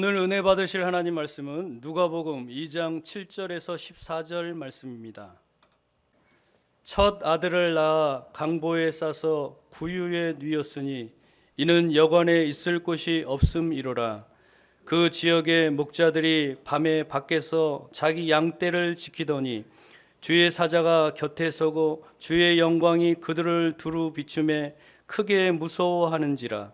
오늘 은혜 받으실 하나님 말씀은 누가복음 2장 7절에서 14절 말씀입니다. 첫 아들을 낳아 강보에 싸서 구유에 뉘었으니 이는 여관에 있을 곳이 없음이로라. 그 지역의 목자들이 밤에 밖에서 자기 양떼를 지키더니 주의 사자가 곁에 서고 주의 영광이 그들을 두루 비추매 크게 무서워하는지라.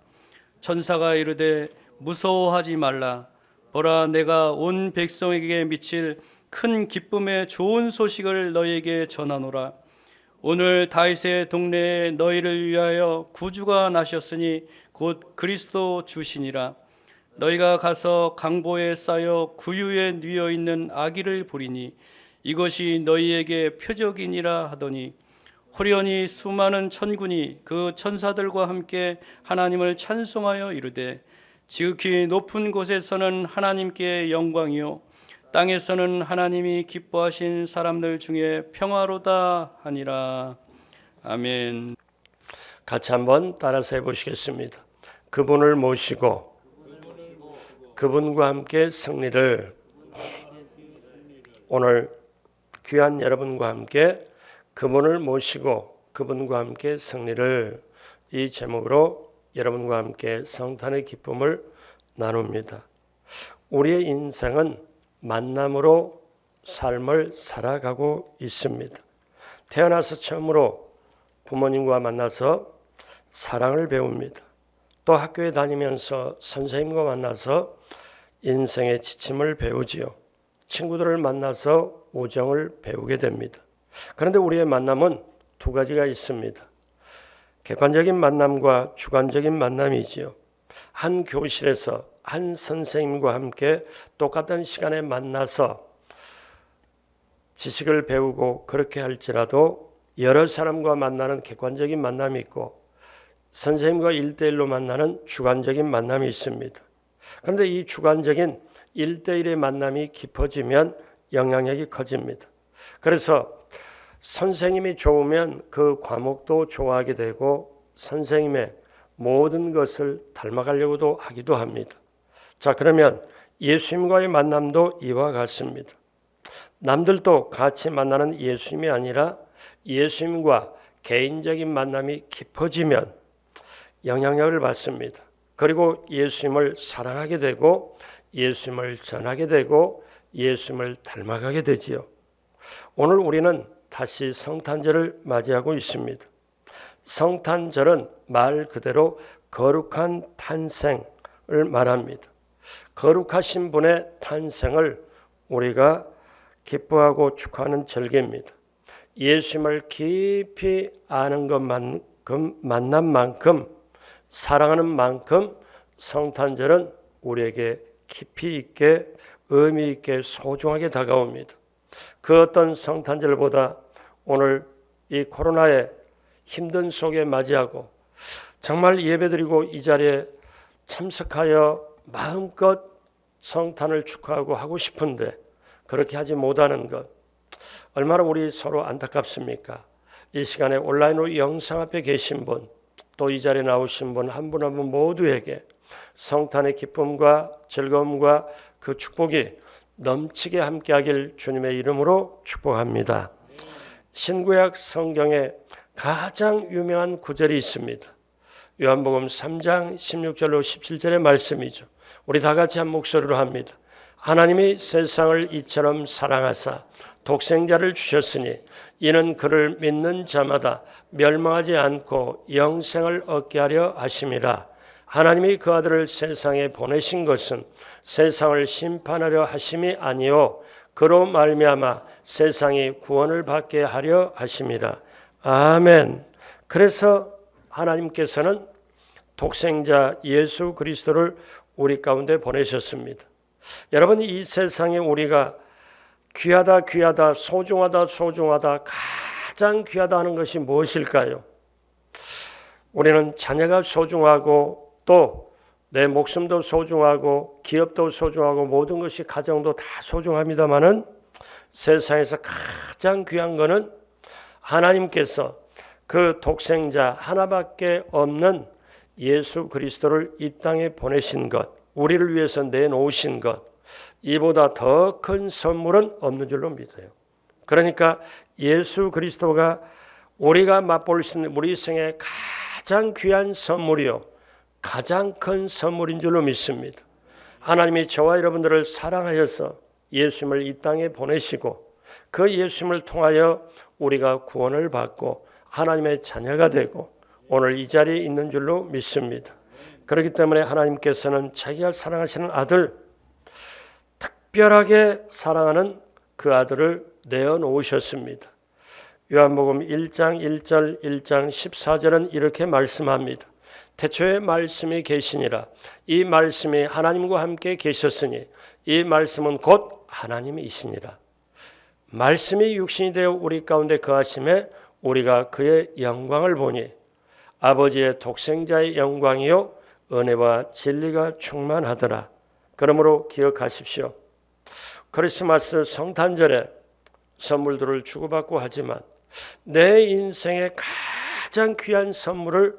천사가 이르되 무서워하지 말라. 보라, 내가 온 백성에게 미칠 큰 기쁨의 좋은 소식을 너희에게 전하노라. 오늘 다윗의 동네에 너희를 위하여 구주가 나셨으니 곧 그리스도 주시니라. 너희가 가서 강보에 쌓여 구유에 뉘어 있는 아기를 보리니 이것이 너희에게 표적이니라 하더니 호련히 수많은 천군이 그 천사들과 함께 하나님을 찬송하여 이르되 지극히 높은 곳에서는 하나님께 영광이요 땅에서는 하나님이 기뻐하신 사람들 중에 평화로다 하니라. 아멘. 같이 한번 따라서 해보시겠습니다. 그분을 모시고 그분과 함께 승리를. 오늘 귀한 여러분과 함께 그분을 모시고 그분과 함께 승리를, 이 제목으로 여러분과 함께 성탄의 기쁨을 나눕니다. 우리의 인생은 만남으로 삶을 살아가고 있습니다. 태어나서 처음으로 부모님과 만나서 사랑을 배웁니다. 또 학교에 다니면서 선생님과 만나서 인생의 지침을 배우지요. 친구들을 만나서 우정을 배우게 됩니다. 그런데 우리의 만남은 두 가지가 있습니다. 객관적인 만남과 주관적인 만남이지요. 한 교실에서 한 선생님과 함께 똑같은 시간에 만나서 지식을 배우고 그렇게 할지라도 여러 사람과 만나는 객관적인 만남이 있고 선생님과 1대1로 만나는 주관적인 만남이 있습니다. 그런데 이 주관적인 1대1의 만남이 깊어지면 영향력이 커집니다. 그래서 선생님이 좋으면 그 과목도 좋아하게 되고 선생님의 모든 것을 닮아가려고도 하기도 합니다. 자, 그러면 예수님과의 만남도 이와 같습니다. 남들도 같이 만나는 예수님이 아니라 예수님과 개인적인 만남이 깊어지면 영향력을 받습니다. 그리고 예수님을 사랑하게 되고 예수님을 전하게 되고 예수님을 닮아가게 되지요. 오늘 우리는 다시 성탄절을 맞이하고 있습니다. 성탄절은 말 그대로 거룩한 탄생을 말합니다. 거룩하신 분의 탄생을 우리가 기뻐하고 축하하는 절기입니다. 예수님을 깊이 아는 것만큼, 만난 만큼, 사랑하는 만큼 성탄절은 우리에게 깊이 있게, 의미 있게, 소중하게 다가옵니다. 그 어떤 성탄절보다 오늘 이 코로나의 힘든 속에 맞이하고 정말 예배드리고 이 자리에 참석하여 마음껏 성탄을 축하하고 하고 싶은데 그렇게 하지 못하는 것, 얼마나 우리 서로 안타깝습니까? 이 시간에 온라인으로 영상 앞에 계신 분, 또 이 자리에 나오신 분 한 분 한 분 모두에게 성탄의 기쁨과 즐거움과 그 축복이 넘치게 함께하길 주님의 이름으로 축복합니다. 신구약 성경에 가장 유명한 구절이 있습니다. 요한복음 3장 16절로 17절의 말씀이죠. 우리 다 같이 한 목소리로 합니다. 하나님이 세상을 이처럼 사랑하사 독생자를 주셨으니 이는 그를 믿는 자마다 멸망하지 않고 영생을 얻게 하려 하심이라. 하나님이 그 아들을 세상에 보내신 것은 세상을 심판하려 하심이 아니요 그로 말미암아 세상이 구원을 받게 하려 하심이라. 아멘. 그래서 하나님께서는 독생자 예수 그리스도를 우리 가운데 보내셨습니다. 여러분, 이 세상에 우리가 귀하다, 소중하다, 가장 귀하다 하는 것이 무엇일까요? 우리는 자녀가 소중하고 또 내 목숨도 소중하고 기업도 소중하고 모든 것이 가정도 다 소중합니다마는 세상에서 가장 귀한 것은 하나님께서 그 독생자 하나밖에 없는 예수 그리스도를 이 땅에 보내신 것, 우리를 위해서 내놓으신 것, 이보다 더 큰 선물은 없는 줄로 믿어요. 그러니까 예수 그리스도가 우리가 맛볼 수 있는 우리 생의 가장 귀한 선물이요, 가장 큰 선물인 줄로 믿습니다. 하나님이 저와 여러분들을 사랑하여서 예수님을 이 땅에 보내시고 그 예수님을 통하여 우리가 구원을 받고 하나님의 자녀가 되고 오늘 이 자리에 있는 줄로 믿습니다. 그렇기 때문에 하나님께서는 자기가 사랑하시는 아들, 특별하게 사랑하는 그 아들을 내어놓으셨습니다. 요한복음 1장 1절 1장 14절은 이렇게 말씀합니다. 태초에 말씀이 계시니라. 이 말씀이 하나님과 함께 계셨으니 이 말씀은 곧 하나님이시니라. 말씀이 육신이 되어 우리 가운데 거하심에 우리가 그의 영광을 보니 아버지의 독생자의 영광이요 은혜와 진리가 충만하더라. 그러므로 기억하십시오. 크리스마스 성탄절에 선물들을 주고받고 하지만 내 인생의 가장 귀한 선물을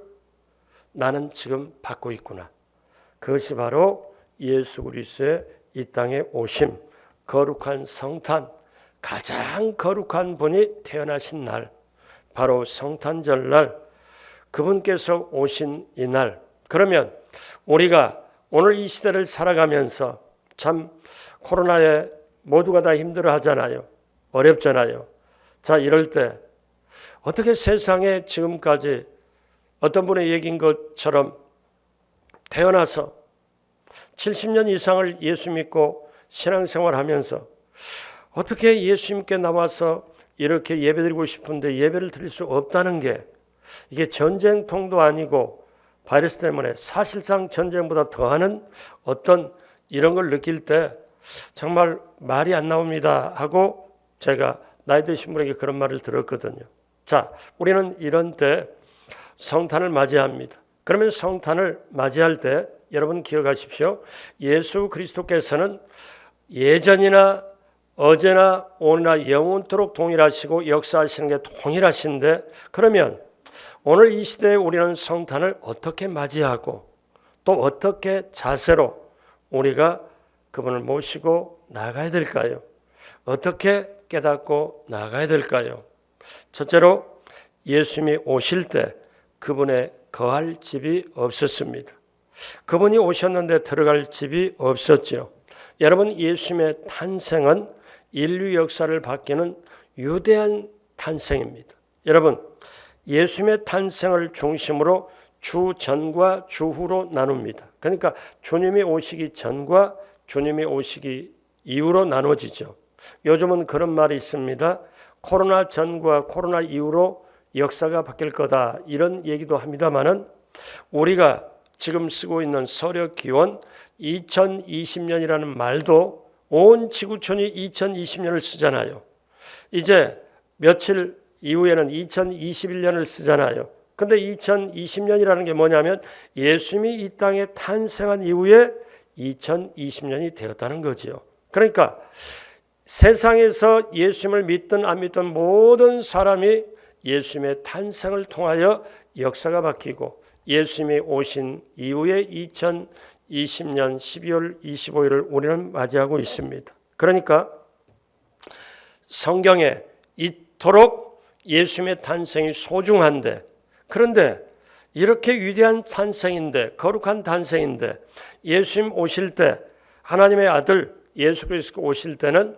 나는 지금 받고 있구나. 그것이 바로 예수 그리스도의 이 땅에 오심, 거룩한 성탄, 가장 거룩한 분이 태어나신 날, 바로 성탄절날 그분께서 오신 이날. 그러면 우리가 오늘 이 시대를 살아가면서 참 코로나에 모두가 다 힘들어하잖아요. 어렵잖아요. 자, 이럴 때 어떻게 세상에 지금까지 어떤 분의 얘기인 것처럼 태어나서 70년 이상을 예수 믿고 신앙생활하면서 어떻게 예수님께 나와서 이렇게 예배드리고 싶은데 예배를 드릴 수 없다는 게, 이게 전쟁통도 아니고 바이러스 때문에 사실상 전쟁보다 더하는 어떤 이런 걸 느낄 때 정말 말이 안 나옵니다 하고 제가 나이 드신 분에게 그런 말을 들었거든요. 자, 우리는 이런 때 성탄을 맞이합니다. 그러면 성탄을 맞이할 때 여러분 기억하십시오. 예수 그리스도께서는 예전이나 어제나 오늘나 영원토록 동일하시고 역사하시는 게 동일하신데, 그러면 오늘 이 시대에 우리는 성탄을 어떻게 맞이하고 또 어떻게 자세로 우리가 그분을 모시고 나가야 될까요? 어떻게 깨닫고 나가야 될까요? 첫째로 예수님이 오실 때 그분의 거할 집이 없었습니다. 그분이 오셨는데 들어갈 집이 없었죠. 여러분, 예수님의 탄생은 인류 역사를 바뀌는 위대한 탄생입니다. 여러분, 예수님의 탄생을 중심으로 주 전과 주 후로 나눕니다. 그러니까 주님이 오시기 전과 주님이 오시기 이후로 나눠지죠. 요즘은 그런 말이 있습니다. 코로나 전과 코로나 이후로 역사가 바뀔 거다, 이런 얘기도 합니다만은 우리가 지금 쓰고 있는 서력 기원 2020년이라는 말도 온 지구촌이 2020년을 쓰잖아요. 이제 며칠 이후에는 2021년을 쓰잖아요. 근데 2020년이라는 게 뭐냐면 예수님이 이 땅에 탄생한 이후에 2020년이 되었다는 거지요. 그러니까 세상에서 예수님을 믿든 안 믿든 모든 사람이 예수님의 탄생을 통하여 역사가 바뀌고 예수님이 오신 이후에 2020년 12월 25일을 우리는 맞이하고 있습니다. 그러니까 성경에 이토록 예수님의 탄생이 소중한데, 그런데 이렇게 위대한 탄생인데, 거룩한 탄생인데 예수님 오실 때, 하나님의 아들 예수 그리스도 오실 때는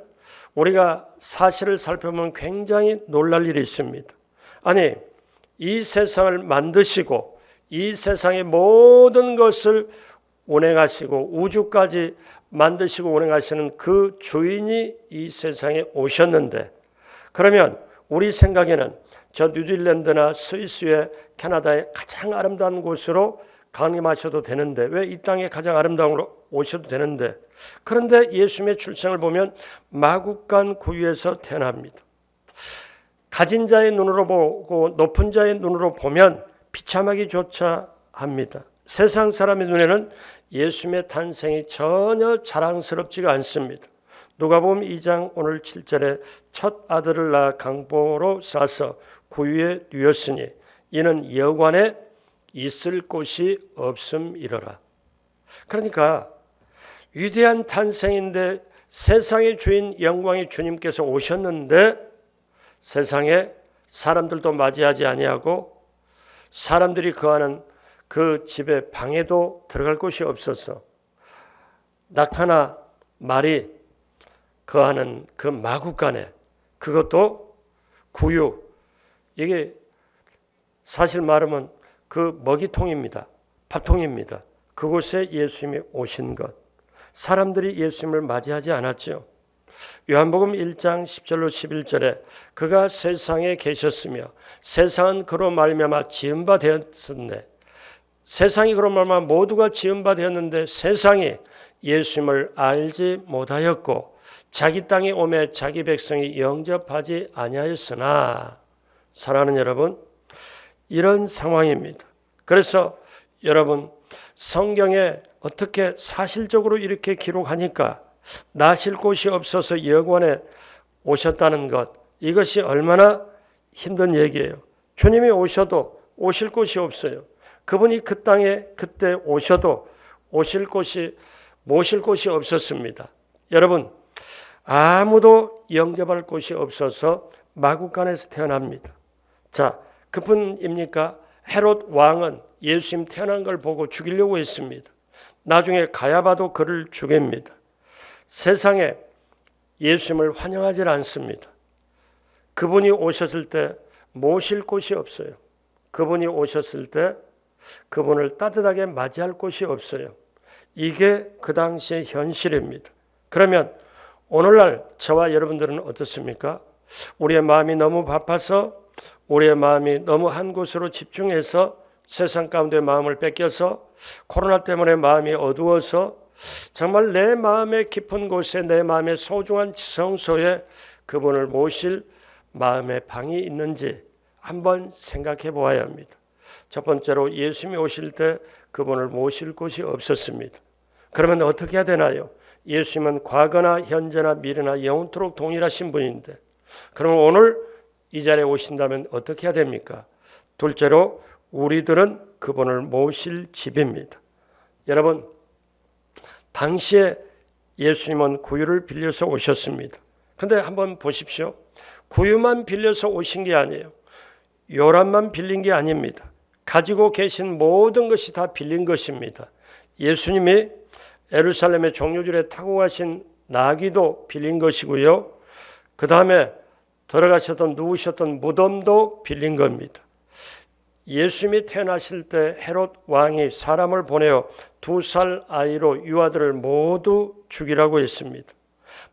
우리가 사실을 살펴보면 굉장히 놀랄 일이 있습니다. 아니, 이 세상을 만드시고 이 세상의 모든 것을 운행하시고 우주까지 만드시고 운행하시는 그 주인이 이 세상에 오셨는데, 그러면 우리 생각에는 저 뉴질랜드나 스위스의 캐나다의 가장 아름다운 곳으로 강림하셔도 되는데, 왜 이 땅에 가장 아름다운 곳으로 오셔도 되는데, 그런데 예수님의 출생을 보면 마국간 구유에서 태어납니다. 가진 자의 눈으로 보고 높은 자의 눈으로 보면 비참하기조차 합니다. 세상 사람의 눈에는 예수님의 탄생이 전혀 자랑스럽지가 않습니다. 누가복음 2장 오늘 7절에 첫 아들을 낳아 강보로 싸서 구유에 누웠으니 이는 여관에 있을 곳이 없음이러라. 그러니까 위대한 탄생인데 세상의 주인 영광의 주님께서 오셨는데 세상에 사람들도 맞이하지 아니하고 사람들이 거하는 그 집에 방에도 들어갈 곳이 없어서 낙타나 말이 거하는 그 마구간에, 그것도 구유, 이게 사실 말하면 그 먹이통입니다. 밥통입니다. 그곳에 예수님이 오신 것. 사람들이 예수님을 맞이하지 않았죠. 요한복음 1장 10절로 11절에 그가 세상에 계셨으며 세상은 그로 말미암아 지은 바 되었는데, 세상이 그로 말미암아 모두가 지은 바 되었는데 세상이 예수님을 알지 못하였고 자기 땅에 오매 자기 백성이 영접하지 아니하였으나. 사랑하는 여러분, 이런 상황입니다. 그래서 여러분, 성경에 어떻게 사실적으로 이렇게 기록하니까 나실 곳이 없어서 여관에 오셨다는 것, 이것이 얼마나 힘든 얘기예요. 주님이 오셔도 오실 곳이 없어요. 그분이 그 땅에 그때 오셔도 모실 곳이 없었습니다. 여러분, 아무도 영접할 곳이 없어서 마구간에서 태어납니다. 자, 그뿐입니까? 헤롯 왕은 예수님 태어난 걸 보고 죽이려고 했습니다. 나중에 가야바도 그를 죽입니다. 세상에 예수님을 환영하지 않습니다. 그분이 오셨을 때 모실 곳이 없어요. 그분이 오셨을 때 그분을 따뜻하게 맞이할 곳이 없어요. 이게 그 당시의 현실입니다. 그러면 오늘날 저와 여러분들은 어떻습니까? 우리의 마음이 너무 바빠서, 우리의 마음이 너무 한 곳으로 집중해서 세상 가운데 마음을 뺏겨서, 코로나 때문에 마음이 어두워서 정말 내 마음의 깊은 곳에, 내 마음의 소중한 지성소에 그분을 모실 마음의 방이 있는지 한번 생각해 보아야 합니다. 첫 번째로 예수님이 오실 때 그분을 모실 곳이 없었습니다. 그러면 어떻게 해야 되나요? 예수님은 과거나 현재나 미래나 영원토록 동일하신 분인데, 그러면 오늘 이 자리에 오신다면 어떻게 해야 됩니까? 둘째로 우리들은 그분을 모실 집입니다. 여러분, 당시에 예수님은 구유를 빌려서 오셨습니다. 그런데 한번 보십시오. 구유만 빌려서 오신 게 아니에요. 요람만 빌린 게 아닙니다. 가지고 계신 모든 것이 다 빌린 것입니다. 예수님이 예루살렘의 종료절에 타고 가신 나귀도 빌린 것이고요. 그 다음에 들어가셨던 누우셨던 무덤도 빌린 겁니다. 예수님이 태어나실 때 헤롯 왕이 사람을 보내어 2살 아이로 유아들을 모두 죽이라고 했습니다.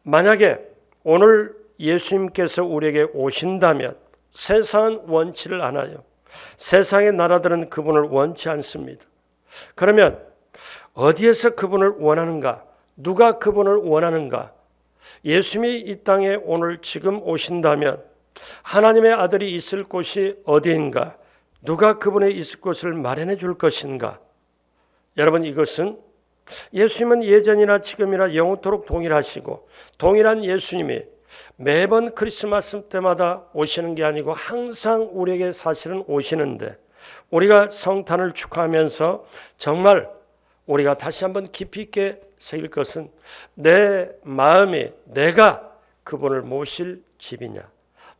만약에 오늘 예수님께서 우리에게 오신다면 세상은 원치를 않아요. 세상의 나라들은 그분을 원치 않습니다. 그러면 어디에서 그분을 원하는가? 누가 그분을 원하는가? 예수님이 이 땅에 오늘 지금 오신다면 하나님의 아들이 있을 곳이 어디인가? 누가 그분의 있을 곳을 마련해 줄 것인가? 여러분, 이것은 예수님은 예전이나 지금이나 영원토록 동일하시고, 동일한 예수님이 매번 크리스마스 때마다 오시는 게 아니고 항상 우리에게 사실은 오시는데, 우리가 성탄을 축하하면서 정말 우리가 다시 한번 깊이 있게 새길 것은 내 마음이 내가 그분을 모실 집이냐,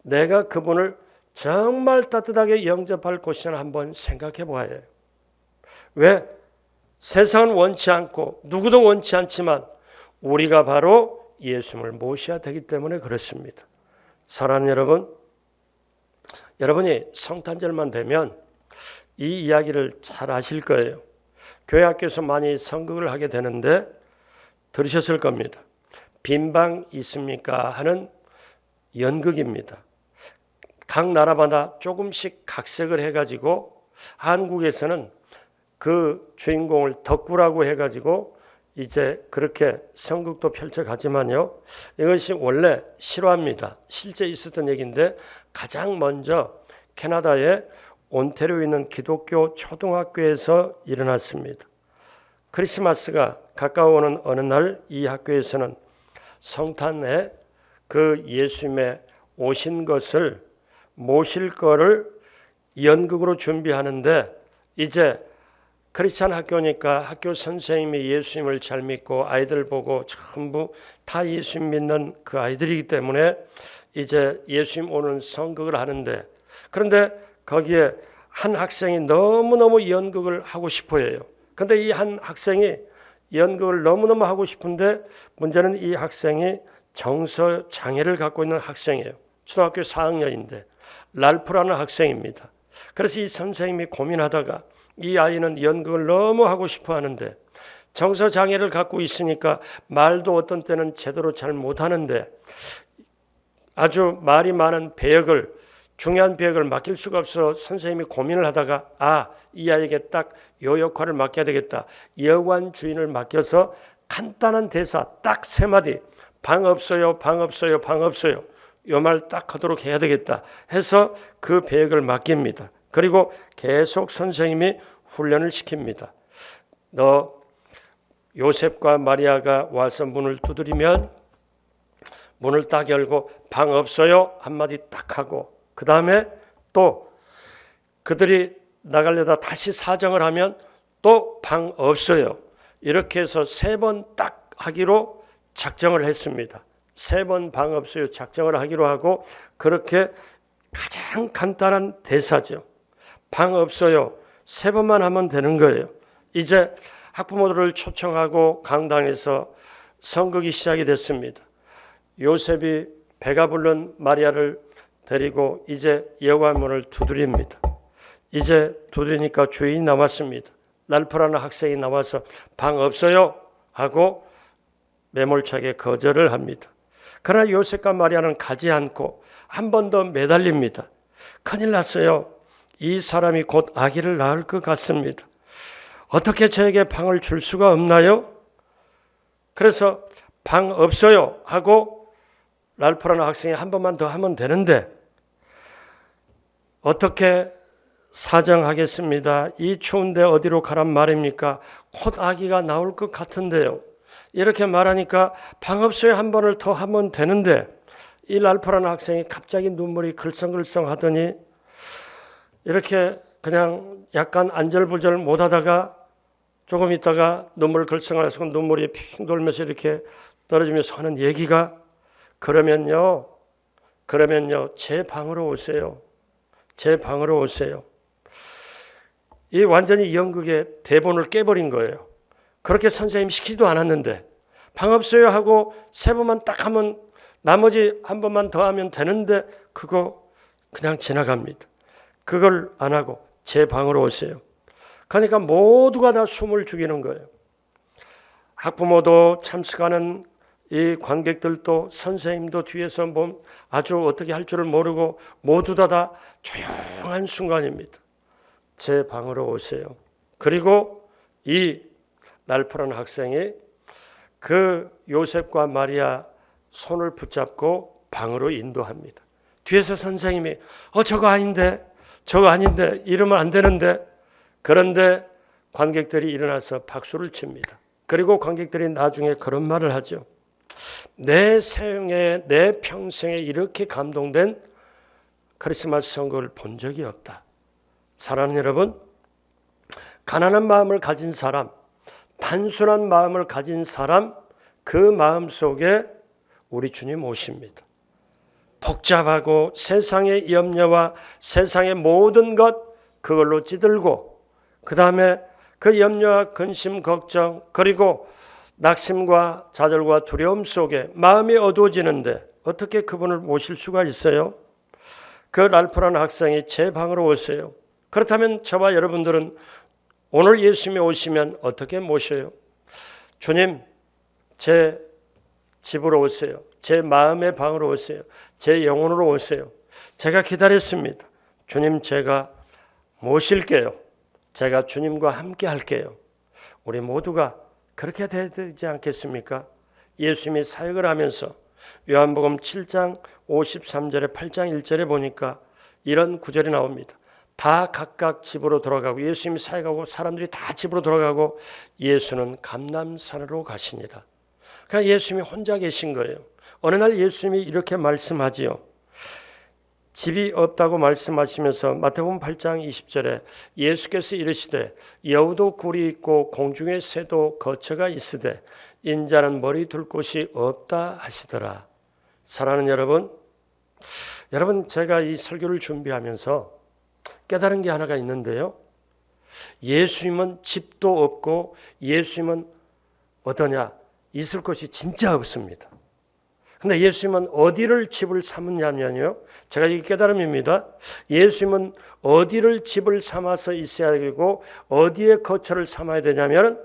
내가 그분을 정말 따뜻하게 영접할 곳이냐 한번 생각해 보아야 해요. 왜? 세상은 원치 않고 누구도 원치 않지만 우리가 바로 예수님을 모셔야 되기 때문에 그렇습니다. 사랑하는 여러분, 여러분이 성탄절만 되면 이 이야기를 잘 아실 거예요. 교회 학교에서 많이 선극을 하게 되는데 들으셨을 겁니다. 빈방 있습니까? 하는 연극입니다. 각 나라마다 조금씩 각색을 해가지고 한국에서는 그 주인공을 덕구라고 해가지고 이제 그렇게 선극도 펼쳐가지만요, 이것이 원래 실화입니다. 실제 있었던 얘기인데 가장 먼저 캐나다의 온태리오에 있는 기독교 초등학교에서 일어났습니다. 크리스마스가 가까워오는 어느 날 이 학교에서는 성탄에 그 예수님의 오신 것을 모실 거를 연극으로 준비하는데 이제 크리스찬 학교니까 학교 선생님이 예수님을 잘 믿고 아이들 보고 전부 다 예수님 믿는 그 아이들이기 때문에 이제 예수님 오는 성극을 하는데, 그런데 거기에 한 학생이 너무너무 연극을 하고 싶어 해요. 그런데 이 한 학생이 연극을 너무너무 하고 싶은데 문제는 이 학생이 정서 장애를 갖고 있는 학생이에요. 초등학교 4학년인데 랄프라는 학생입니다. 그래서 이 선생님이 고민하다가 이 아이는 연극을 너무 하고 싶어 하는데 정서 장애를 갖고 있으니까 말도 어떤 때는 제대로 잘 못하는데 아주 말이 많은 배역을, 중요한 배역을 맡길 수가 없어 선생님이 고민을 하다가 이 아이에게 딱 요 역할을 맡겨야 되겠다. 여관 주인을 맡겨서 간단한 대사 딱 3마디, 방 없어요, 방 없어요, 방 없어요, 요 말 딱 하도록 해야 되겠다 해서 그 배역을 맡깁니다. 그리고 계속 선생님이 훈련을 시킵니다. 너 요셉과 마리아가 와서 문을 두드리면 문을 딱 열고 방 없어요 한마디 딱 하고, 그 다음에 또 그들이 나가려다 다시 사정을 하면 또 방 없어요, 이렇게 해서 3번 딱 하기로 작정을 했습니다. 3번 방 없어요 작정을 하기로 하고, 그렇게 가장 간단한 대사죠. 방 없어요 3번만 하면 되는 거예요. 이제 학부모들을 초청하고 강당에서 선극이 시작이 됐습니다. 요셉이 배가 부른 마리아를 데리고 이제 여관문을 두드립니다. 이제 두드리니까 주인이 나왔습니다. 랄프라는 학생이 나와서 방 없어요 하고 매몰차게 거절을 합니다. 그러나 요셉과 마리아는 가지 않고 한 번 더 매달립니다. 큰일 났어요. 이 사람이 곧 아기를 낳을 것 같습니다. 어떻게 저에게 방을 줄 수가 없나요? 그래서 방 없어요 하고 랄프라는 학생이 한 번만 더 하면 되는데 어떻게 사정하겠습니다. 이 추운데 어디로 가란 말입니까? 곧 아기가 나올 것 같은데요. 이렇게 말하니까 방 없어요 한 번을 더 하면 되는데 이 랄프라는 학생이 갑자기 눈물이 글썽글썽 하더니 이렇게 그냥 약간 안절부절 못하다가 조금 있다가 눈물 글썽하면서 눈물이 핑 돌면서 이렇게 떨어지면서 하는 얘기가 그러면요 제 방으로 오세요. 제 방으로 오세요. 이 완전히 연극의 대본을 깨버린 거예요. 그렇게 선생님이 시키지도 않았는데 방 없어요 하고 3번만 딱 하면 나머지 한 번만 더 하면 되는데 그거 그냥 지나갑니다. 그걸 안 하고 제 방으로 오세요. 그러니까 모두가 다 숨을 죽이는 거예요. 학부모도 참석하는 이 관객들도 선생님도 뒤에서 아주 어떻게 할 줄을 모르고 모두 다 조용한 순간입니다. 제 방으로 오세요. 그리고 이 랄프라는 학생이 그 요셉과 마리아 손을 붙잡고 방으로 인도합니다. 뒤에서 선생님이 저거 아닌데 이러면 안 되는데, 그런데 관객들이 일어나서 박수를 칩니다. 그리고 관객들이 나중에 그런 말을 하죠. 내 평생에 이렇게 감동된 크리스마스 선거를 본 적이 없다. 사랑하는 여러분, 가난한 마음을 가진 사람, 단순한 마음을 가진 사람, 그 마음 속에 우리 주님 오십니다. 복잡하고 세상의 염려와 세상의 모든 것 그걸로 찌들고, 그 다음에 그 염려와 근심, 걱정, 그리고 낙심과 좌절과 두려움 속에 마음이 어두워지는데 어떻게 그분을 모실 수가 있어요? 그 랄프라는 학생이 제 방으로 오세요. 그렇다면 저와 여러분들은 오늘 예수님이 오시면 어떻게 모셔요? 주님, 제 집으로 오세요. 제 마음의 방으로 오세요. 제 영혼으로 오세요. 제가 기다렸습니다. 주님, 제가 모실게요. 제가 주님과 함께 할게요. 우리 모두가 그렇게 되지 않겠습니까? 예수님이 사역을 하면서 요한복음 7장 53절에 8장 1절에 보니까 이런 구절이 나옵니다. 다 각각 집으로 돌아가고, 예수님이 사역하고 사람들이 다 집으로 돌아가고 예수는 감람산으로 가시니라. 그러니까 예수님이 혼자 계신 거예요. 어느 날 예수님이 이렇게 말씀하지요. 집이 없다고 말씀하시면서 마태복음 8장 20절에 예수께서 이르시되 여우도 굴이 있고 공중의 새도 거처가 있으되 인자는 머리 둘 곳이 없다 하시더라. 사랑하는 여러분 제가 이 설교를 준비하면서 깨달은 게 하나가 있는데요. 예수님은 집도 없고 예수님은 어떠냐? 있을 곳이 진짜 없습니다. 근데 예수님은 어디를 집을 삼느냐면요. 제가 이 깨달음입니다. 예수님은 어디를 집을 삼아서 있어야 되고 어디에 거처를 삼아야 되냐면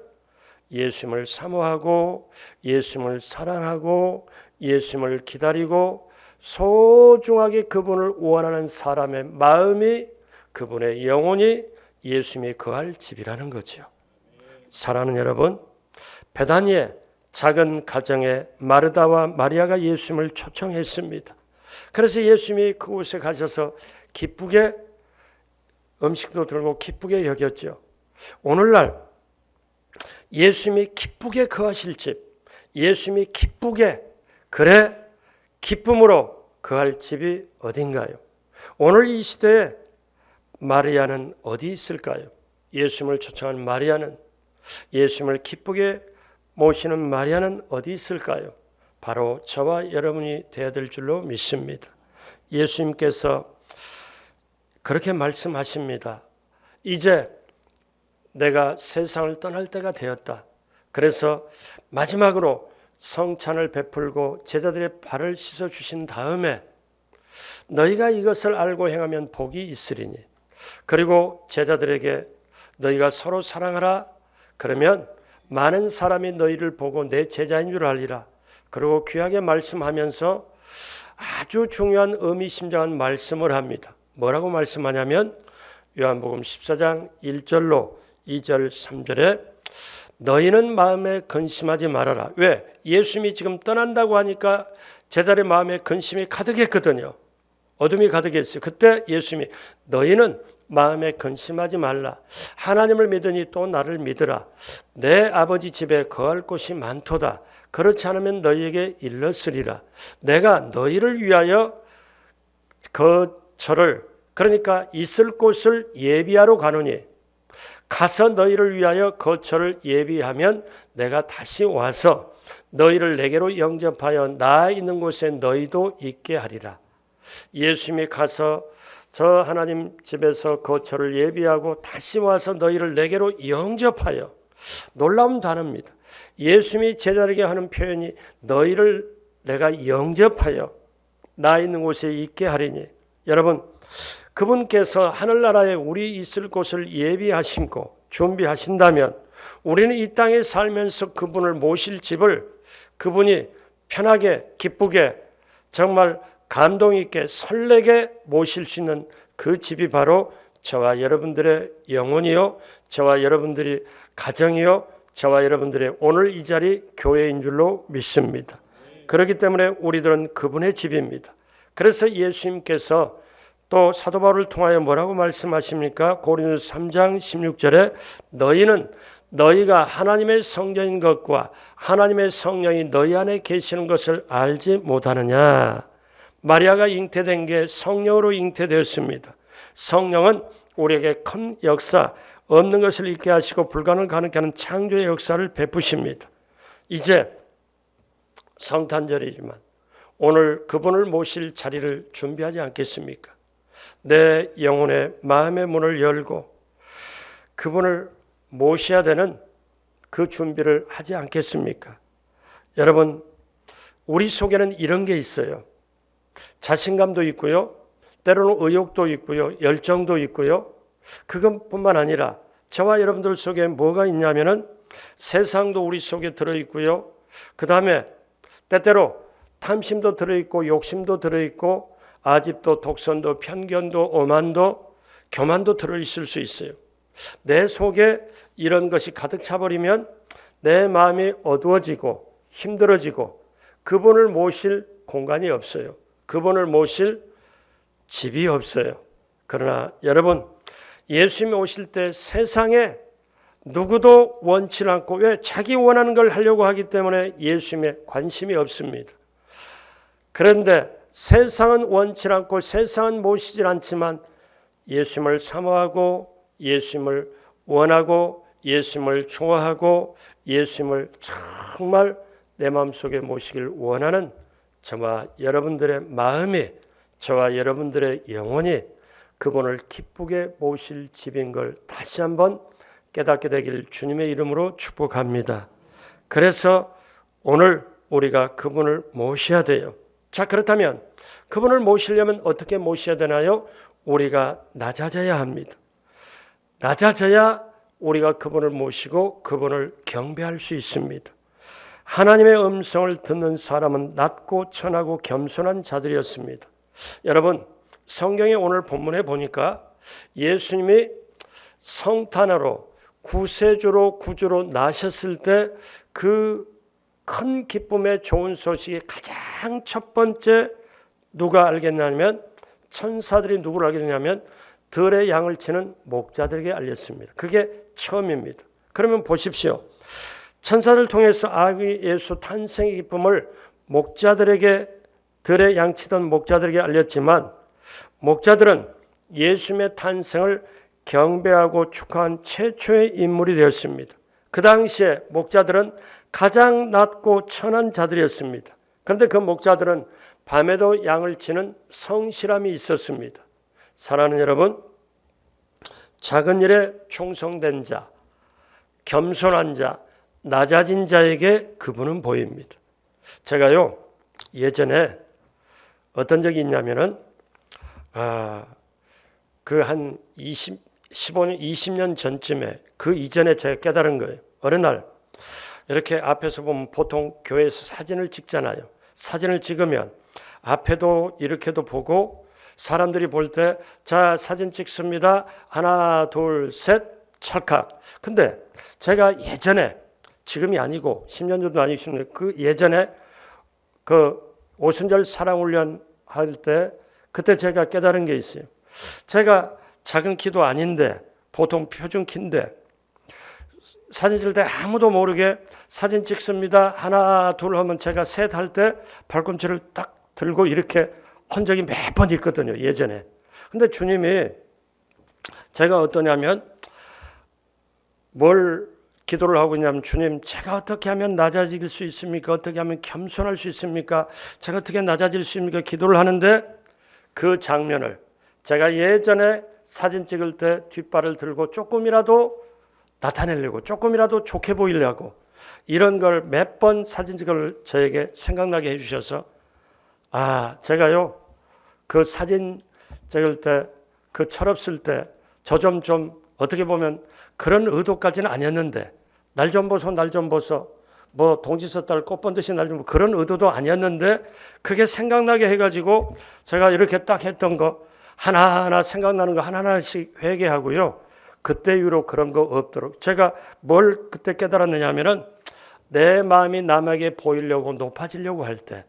예수님을 사모하고 예수님을 사랑하고 예수님을 기다리고 소중하게 그분을 원하는 사람의 마음이 그분의 영혼이 예수님이 거할 집이라는 거죠. 사랑하는 여러분, 베다니의 작은 가정에 마르다와 마리아가 예수님을 초청했습니다. 그래서 예수님이 그곳에 가셔서 기쁘게 음식도 들고 기쁘게 여겼죠. 오늘날 예수님이 기쁘게 거하실 집, 예수님이 기쁘게 그래 기쁨으로 거할 집이 어딘가요? 오늘 이 시대에 마리아는 어디 있을까요? 예수님을 초청한 마리아는, 예수님을 기쁘게 모시는 마리아는 어디 있을까요? 바로 저와 여러분이 되어야 될 줄로 믿습니다. 예수님께서 그렇게 말씀하십니다. 이제 내가 세상을 떠날 때가 되었다. 그래서 마지막으로 성찬을 베풀고 제자들의 발을 씻어주신 다음에 너희가 이것을 알고 행하면 복이 있으리니, 그리고 제자들에게 너희가 서로 사랑하라. 그러면 많은 사람이 너희를 보고 내 제자인 줄 알리라. 그리고 귀하게 말씀하면서 아주 중요한 의미심장한 말씀을 합니다. 뭐라고 말씀하냐면 요한복음 14장 1절로 2절 3절에 너희는 마음에 근심하지 말아라. 왜? 예수님이 지금 떠난다고 하니까 제자들의 마음에 근심이 가득했거든요. 어둠이 가득했어요. 그때 예수님이 너희는 마음에 근심하지 말라. 하나님을 믿으니 또 나를 믿으라. 내 아버지 집에 거할 곳이 많도다. 그렇지 않으면 너희에게 일렀으리라. 내가 너희를 위하여 거처를, 그러니까 있을 곳을 예비하러 가노니 가서 너희를 위하여 거처를 예비하면 내가 다시 와서 너희를 내게로 영접하여 나 있는 곳에 너희도 있게 하리라. 예수님이 가서 저 하나님 집에서 거처를 예비하고 다시 와서 너희를 내게로 영접하여, 놀라운 단어입니다. 예수님이 제자에게 하는 표현이 너희를 내가 영접하여 나 있는 곳에 있게 하리니, 여러분 그분께서 하늘나라에 우리 있을 곳을 예비하시고 준비하신다면 우리는 이 땅에 살면서 그분을 모실 집을 그분이 편하게 기쁘게 정말 감동 있게 설레게 모실 수 있는 그 집이 바로 저와 여러분들의 영혼이요, 저와 여러분들이 가정이요, 저와 여러분들의 오늘 이 자리 교회인 줄로 믿습니다. 그렇기 때문에 우리들은 그분의 집입니다. 그래서 예수님께서 또 사도 바울을 통하여 뭐라고 말씀하십니까? 고린도서 3장 16절에 너희는 너희가 하나님의 성전인 것과 하나님의 성령이 너희 안에 계시는 것을 알지 못하느냐. 마리아가 잉태된 게 성령으로 잉태되었습니다. 성령은 우리에게 큰 역사, 없는 것을 있게 하시고 불가능을 가능케 하는 창조의 역사를 베푸십니다. 이제 성탄절이지만 오늘 그분을 모실 자리를 준비하지 않겠습니까? 내 영혼의 마음의 문을 열고 그분을 모셔야 되는 그 준비를 하지 않겠습니까? 여러분, 우리 속에는 이런 게 있어요. 자신감도 있고요, 때로는 의욕도 있고요, 열정도 있고요. 그것뿐만 아니라 저와 여러분들 속에 뭐가 있냐면은 세상도 우리 속에 들어있고요, 그 다음에 때때로 탐심도 들어있고 욕심도 들어있고 아집도 독선도 편견도 오만도 교만도 들어있을 수 있어요. 내 속에 이런 것이 가득 차버리면 내 마음이 어두워지고 힘들어지고 그분을 모실 공간이 없어요. 그분을 모실 집이 없어요. 그러나 여러분, 예수님이 오실 때 세상에 누구도 원치 않고, 왜? 자기 원하는 걸 하려고 하기 때문에 예수님의 관심이 없습니다. 그런데 세상은 원치 않고 세상은 모시질 않지만 예수님을 사모하고 예수님을 원하고 예수님을 좋아하고 예수님을 정말 내 마음속에 모시길 원하는 저와 여러분들의 마음이, 저와 여러분들의 영혼이 그분을 기쁘게 모실 집인 걸 다시 한번 깨닫게 되길 주님의 이름으로 축복합니다. 그래서 오늘 우리가 그분을 모셔야 돼요. 자, 그렇다면 그분을 모시려면 어떻게 모셔야 되나요? 우리가 낮아져야 합니다. 낮아져야 우리가 그분을 모시고 그분을 경배할 수 있습니다. 하나님의 음성을 듣는 사람은 낮고 천하고 겸손한 자들이었습니다. 여러분, 성경의 오늘 본문에 보니까 예수님이 성탄으로 구세주로 구주로 나셨을 때 그 큰 기쁨의 좋은 소식이 가장 첫 번째 누가 알겠냐면 천사들이 누구를 알게 되냐면 들의 양을 치는 목자들에게 알렸습니다. 그게 처음입니다. 그러면 보십시오. 천사를 통해서 아기 예수 탄생의 기쁨을 목자들에게 들의 양치던 목자들에게 알렸지만 목자들은 예수님의 탄생을 경배하고 축하한 최초의 인물이 되었습니다. 그 당시에 목자들은 가장 낮고 천한 자들이었습니다. 그런데 그 목자들은 밤에도 양을 치는 성실함이 있었습니다. 사랑하는 여러분, 작은 일에 충성된 자, 겸손한 자, 낮아진 자에게 그분은 보입니다. 제가요 예전에 어떤 적이 있냐면은 그 한 15년, 20년 전쯤에 그 이전에 제가 깨달은 거예요. 어느 날 이렇게 앞에서 보면 보통 교회에서 사진을 찍잖아요. 사진을 찍으면 앞에도 이렇게도 보고 사람들이 볼 때 자 사진 찍습니다. 하나 둘 셋 찰칵. 근데 제가 예전에 지금이 아니고 10년 전도 아니고 그 예전에 그 오순절 사랑훈련 할 때 그때 제가 깨달은 게 있어요. 제가 작은 키도 아닌데 보통 표준 키인데 사진 찍을 때 아무도 모르게 사진 찍습니다. 하나 둘 하면 제가 셋 할 때 발꿈치를 딱 들고 이렇게 한 적이 몇 번 있거든요. 예전에. 근데 주님이 제가 어떠냐면 뭘 기도를 하고 있냐면 주님 제가 어떻게 하면 낮아질 수 있습니까? 어떻게 하면 겸손할 수 있습니까? 제가 어떻게 낮아질 수 있습니까? 기도를 하는데 그 장면을 제가 예전에 사진 찍을 때 뒷발을 들고 조금이라도 나타내려고 조금이라도 좋게 보이려고 이런 걸 몇 번 사진 찍을 저에게 생각나게 해주셔서 제가요 그 사진 찍을 때 그 철없을 때 저 좀 어떻게 보면 그런 의도까지는 아니었는데 날 좀 보소 뭐 동지 썼다를 꽃 번듯이 날 좀 그런 의도도 아니었는데 그게 생각나게 해가지고 제가 이렇게 딱 했던 거 하나하나 생각나는 거 하나하나씩 회개하고요. 그때 이후로 그런 거 없도록 제가 뭘 그때 깨달았느냐 하면은 내 마음이 남에게 보이려고 높아지려고 할 때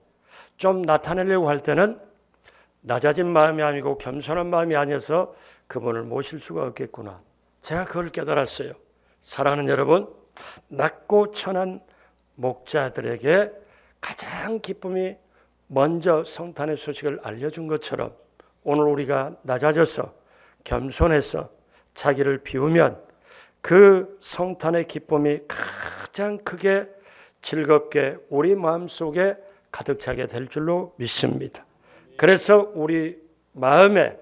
좀 나타내려고 할 때는 낮아진 마음이 아니고 겸손한 마음이 아니어서 그분을 모실 수가 없겠구나. 제가 그걸 깨달았어요. 사랑하는 여러분, 낮고 천한 목자들에게 가장 기쁨이 먼저 성탄의 소식을 알려준 것처럼 오늘 우리가 낮아져서 겸손해서 자기를 비우면 그 성탄의 기쁨이 가장 크게 즐겁게 우리 마음속에 가득 차게 될 줄로 믿습니다. 그래서 우리 마음에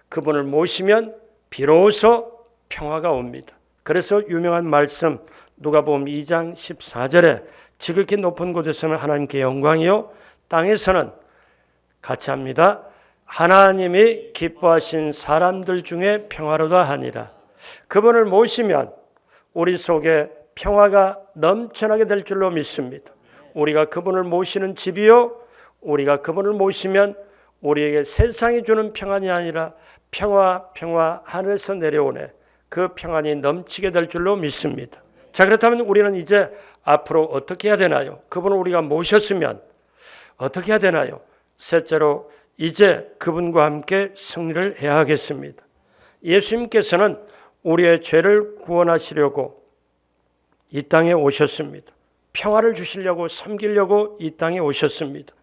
그분을 모시면 비로소 평화가 옵니다. 그래서 유명한 말씀 누가복음 2장 14절에 지극히 높은 곳에서는 하나님께 영광이요 땅에서는 같이 합니다. 하나님이 기뻐하신 사람들 중에 평화로다 하니라. 그분을 모시면 우리 속에 평화가 넘쳐나게 될 줄로 믿습니다. 우리가 그분을 모시는 집이요 우리가 그분을 모시면 우리에게 세상이 주는 평안이 아니라 평화 하늘에서 내려오네 그 평안이 넘치게 될 줄로 믿습니다. 자, 그렇다면 우리는 이제 앞으로 어떻게 해야 되나요? 그분을 우리가 모셨으면 어떻게 해야 되나요? 셋째로 이제 그분과 함께 승리를 해야 하겠습니다. 예수님께서는 우리의 죄를 구원하시려고 이 땅에 오셨습니다. 평화를 주시려고 섬기려고 이 땅에 오셨습니다.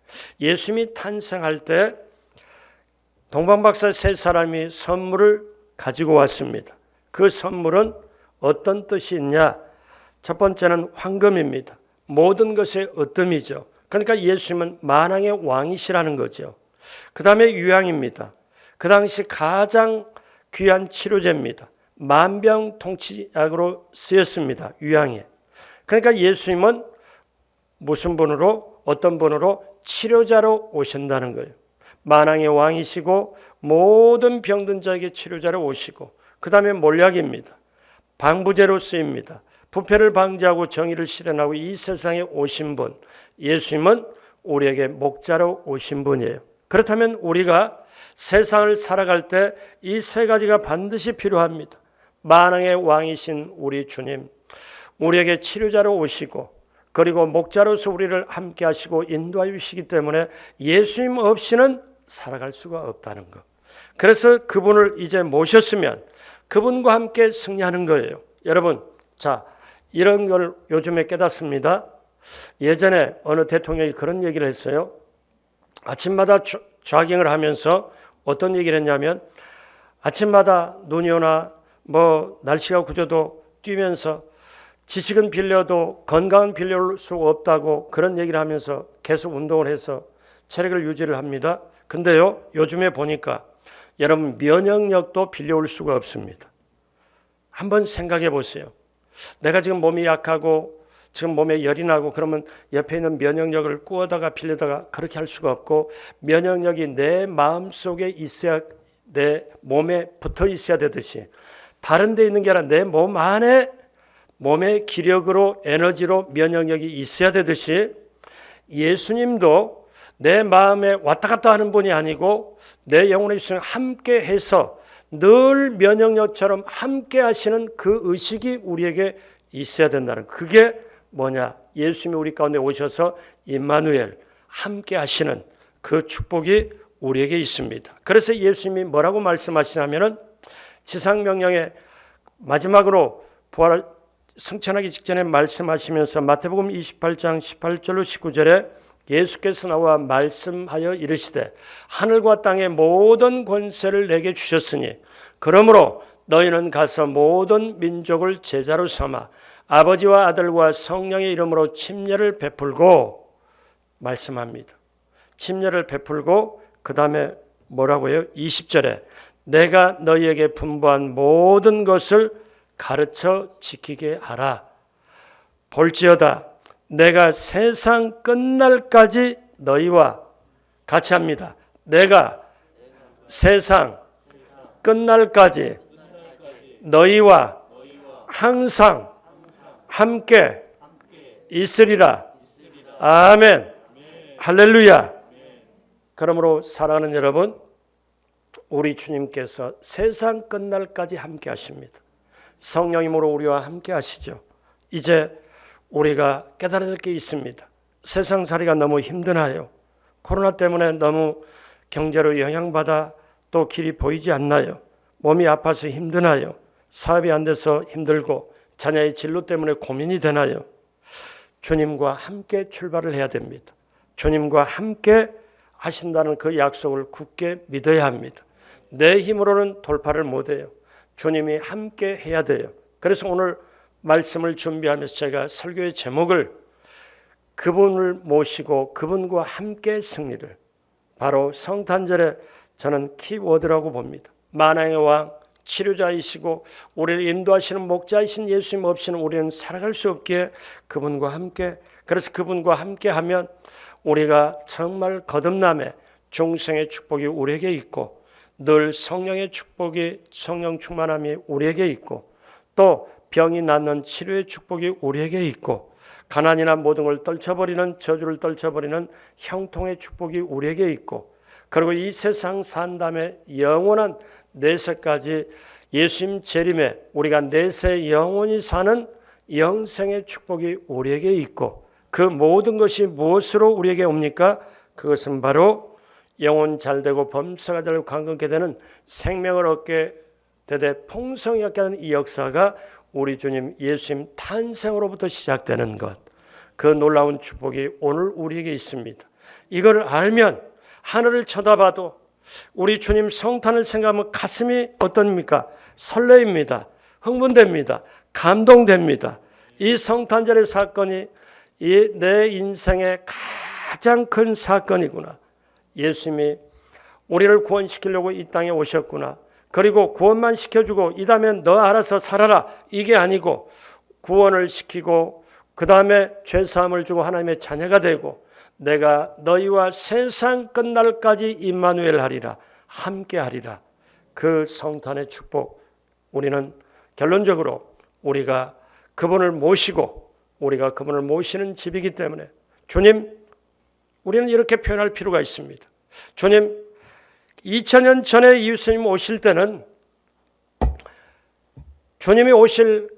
예수님이 탄생할 때 동방박사 세 사람이 선물을 가지고 왔습니다. 그 선물은 어떤 뜻이 있냐? 첫 번째는 황금입니다. 모든 것의 으뜸이죠. 그러니까 예수님은 만왕의 왕이시라는 거죠. 그 다음에 유향입니다. 그 당시 가장 귀한 치료제입니다. 만병통치약으로 쓰였습니다. 유향이. 그러니까 예수님은 무슨 분으로, 어떤 분으로? 치료자로 오신다는 거예요. 만왕의 왕이시고 모든 병든 자에게 치료자로 오시고, 그 다음에 몰약입니다. 방부제로 쓰입니다. 부패를 방지하고 정의를 실현하고 이 세상에 오신 분, 예수님은 우리에게 목자로 오신 분이에요. 그렇다면 우리가 세상을 살아갈 때 이 세 가지가 반드시 필요합니다. 만왕의 왕이신 우리 주님, 우리에게 치료자로 오시고, 그리고 목자로서 우리를 함께 하시고 인도하여 주시기 때문에 예수님 없이는 살아갈 수가 없다는 것. 그래서 그분을 이제 모셨으면 그분과 함께 승리하는 거예요. 여러분, 자, 이런 걸 요즘에 깨닫습니다. 예전에 어느 대통령이 그런 얘기를 했어요. 아침마다 조깅을 하면서 어떤 얘기를 했냐면, 아침마다 눈이 오나 날씨가 구져도 뛰면서 지식은 빌려도 건강은 빌려올 수 없다고 그런 얘기를 하면서 계속 운동을 해서 체력을 유지를 합니다. 근데요, 요즘에 보니까 여러분, 면역력도 빌려올 수가 없습니다. 한번 생각해 보세요. 내가 지금 몸이 약하고 지금 몸에 열이 나고 그러면 옆에 있는 면역력을 꾸어다가 빌려다가 그렇게 할 수가 없고, 면역력이 내 마음속에 있어야, 내 몸에 붙어 있어야 되듯이 다른 데 있는 게 아니라 내 몸 안에, 몸의 기력으로, 에너지로 면역력이 있어야 되듯이 예수님도 내 마음에 왔다 갔다 하는 분이 아니고 내 영혼의 있으면 함께 해서 늘 면역력처럼 함께 하시는 그 의식이 우리에게 있어야 된다는, 그게 뭐냐? 예수님이 우리 가운데 오셔서 임마누엘, 함께 하시는 그 축복이 우리에게 있습니다. 그래서 예수님이 뭐라고 말씀하시냐면은 지상명령의 마지막으로 부활 승천하기 직전에 말씀하시면서 마태복음 28장 18절로 19절에 예수께서 나와 말씀하여 이르시되 하늘과 땅의 모든 권세를 내게 주셨으니 그러므로 너희는 가서 모든 민족을 제자로 삼아 아버지와 아들과 성령의 이름으로 침례를 베풀고, 말씀합니다. 침례를 베풀고 그 다음에 뭐라고요? 20절에 내가 너희에게 분부한 모든 것을 가르쳐 지키게 하라. 볼지어다 내가 세상 끝날까지 너희와 같이 합니다. 내가 세상 끝날까지 너희와 항상 함께 있으리라. 아멘. 할렐루야. 그러므로 사랑하는 여러분, 우리 주님께서 세상 끝날까지 함께 하십니다. 성령님으로 우리와 함께 하시죠. 이제 우리가 깨달아야 될 게 있습니다. 세상살이가 너무 힘드나요? 코로나 때문에 너무 경제로 영향받아 또 길이 보이지 않나요? 몸이 아파서 힘드나요? 사업이 안 돼서 힘들고 자녀의 진로 때문에 고민이 되나요? 주님과 함께 출발을 해야 됩니다. 주님과 함께 하신다는 그 약속을 굳게 믿어야 합니다. 내 힘으로는 돌파를 못해요. 주님이 함께 해야 돼요. 그래서 오늘 말씀을 준비하면서 제가 설교의 제목을 그분을 모시고 그분과 함께 승리를, 바로 성탄절에 저는 키워드라고 봅니다. 만왕의 왕, 치료자이시고 우리를 인도하시는 목자이신 예수님 없이는 우리는 살아갈 수 없기에 그분과 함께, 그래서 그분과 함께 하면 우리가 정말 거듭남의 중생의 축복이 우리에게 있고 늘 성령의 축복이, 성령 충만함이 우리에게 있고 또 병이 낫는 치료의 축복이 우리에게 있고 가난이나 모든 걸 떨쳐버리는, 저주를 떨쳐버리는 형통의 축복이 우리에게 있고, 그리고 이 세상 산 다음에 영원한 내세까지 예수님 재림에 우리가 내세 영원히 사는 영생의 축복이 우리에게 있고, 그 모든 것이 무엇으로 우리에게 옵니까? 그것은 바로 영혼 잘되고 범사가 되고 강건케 되는 생명을 얻게 되되 풍성히 얻게 하는 이 역사가 우리 주님 예수님 탄생으로부터 시작되는 것, 그 놀라운 축복이 오늘 우리에게 있습니다. 이걸 알면 하늘을 쳐다봐도 우리 주님 성탄을 생각하면 가슴이 어떻습니까? 설레입니다. 흥분됩니다. 감동됩니다. 이 성탄절의 사건이 내 인생의 가장 큰 사건이구나. 예수님이 우리를 구원시키려고 이 땅에 오셨구나. 그리고 구원만 시켜주고 이 다음에 너 알아서 살아라. 이게 아니고 구원을 시키고 그 다음에 죄사함을 주고 하나님의 자녀가 되고 내가 너희와 세상 끝날까지 임마누엘 하리라. 함께 하리라. 그 성탄의 축복 우리는 결론적으로 우리가 그분을 모시고 우리가 그분을 모시는 집이기 때문에 주님 우리는 이렇게 표현할 필요가 있습니다. 주님 2000년 전에 예수님 오실 때는 주님이 오실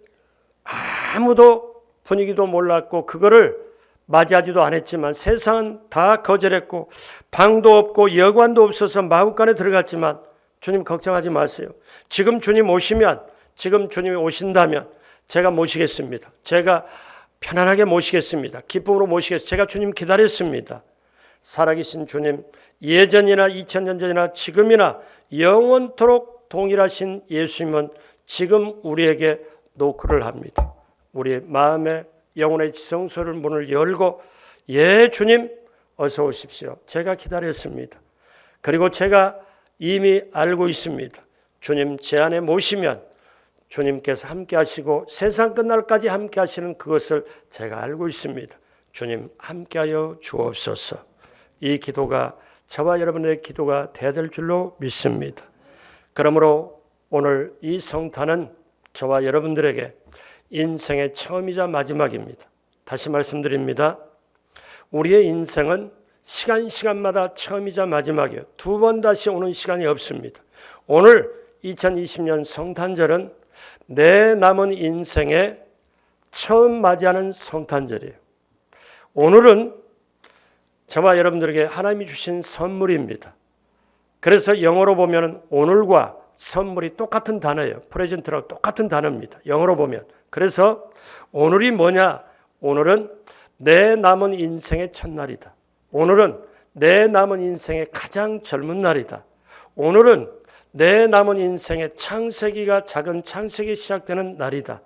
아무도 분위기도 몰랐고 그거를 맞이하지도 않았지만 세상은 다 거절했고 방도 없고 여관도 없어서 마구간에 들어갔지만 주님 걱정하지 마세요. 지금 주님 오시면 지금 주님이 오신다면 제가 모시겠습니다. 제가 편안하게 모시겠습니다. 기쁨으로 모시겠습니다. 제가 주님 기다렸습니다. 살아계신 주님 예전이나 2000년 전이나 지금이나 영원토록 동일하신 예수님은 지금 우리에게 노크를 합니다. 우리의 마음에 영혼의 지성소를 문을 열고 예 주님 어서 오십시오. 제가 기다렸습니다. 그리고 제가 이미 알고 있습니다. 주님 제 안에 모시면 주님께서 함께 하시고 세상 끝날까지 함께 하시는 그것을 제가 알고 있습니다. 주님 함께하여 주옵소서. 이 기도가 저와 여러분의 기도가 돼야 될 줄로 믿습니다. 그러므로 오늘 이 성탄은 저와 여러분들에게 인생의 처음이자 마지막입니다. 다시 말씀드립니다. 우리의 인생은 시간마다 처음이자 마지막이에요. 두 번 다시 오는 시간이 없습니다. 오늘 2020년 성탄절은 내 남은 인생에 처음 맞이하는 성탄절이에요. 오늘은 저와 여러분들에게 하나님이 주신 선물입니다. 그래서 영어로 보면 오늘과 선물이 똑같은 단어예요. 프레젠트라고 똑같은 단어입니다. 영어로 보면. 그래서 오늘이 뭐냐? 오늘은 내 남은 인생의 첫날이다. 오늘은 내 남은 인생의 가장 젊은 날이다. 오늘은 내 남은 인생의 창세기가 작은 창세기 시작되는 날이다.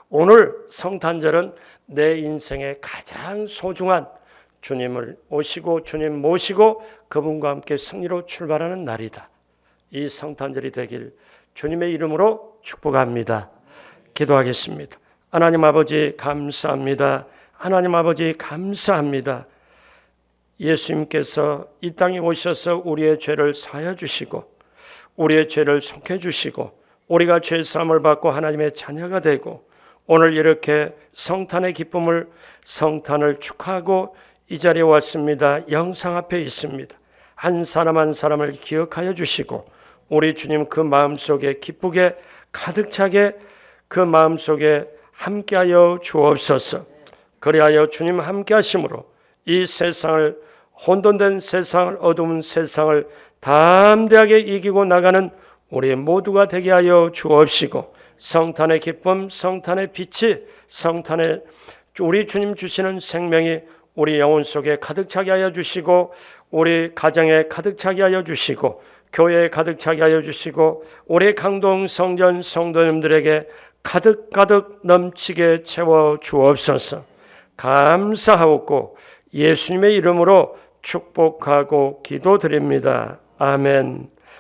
오늘 성탄절은 내 인생의 가장 소중한 주님을 오시고 주님 모시고 그분과 함께 승리로 출발하는 날이다. 이 성탄절이 되길 주님의 이름으로 축복합니다. 기도하겠습니다. 하나님 아버지 감사합니다. 하나님 아버지 감사합니다. 예수님께서 이 땅에 오셔서 우리의 죄를 사하여 주시고 우리의 죄를 속해 주시고 우리가 죄사함을 받고 하나님의 자녀가 되고 오늘 이렇게 성탄의 기쁨을 성탄을 축하하고 이 자리에 왔습니다. 영상 앞에 있습니다. 한 사람 한 사람을 기억하여 주시고 우리 주님 그 마음속에 기쁘게 가득 차게 그 마음속에 함께하여 주옵소서. 그리하여 주님 함께하심으로 이 세상을 혼돈된 세상을 어두운 세상을 담대하게 이기고 나가는 우리 모두가 되게 하여 주옵시고 성탄의 기쁨, 성탄의 빛이 성탄의 우리 주님 주시는 생명이 우리 영혼 속에 가득 차게 하여 주시고 우리 가정에 가득 차게 하여 주시고 교회에 가득 차게 하여 주시고 우리 강동 성전 성도님들에게 가득 넘치게 채워 주옵소서. 감사하옵고 예수님의 이름으로 축복하고 기도드립니다. 아멘.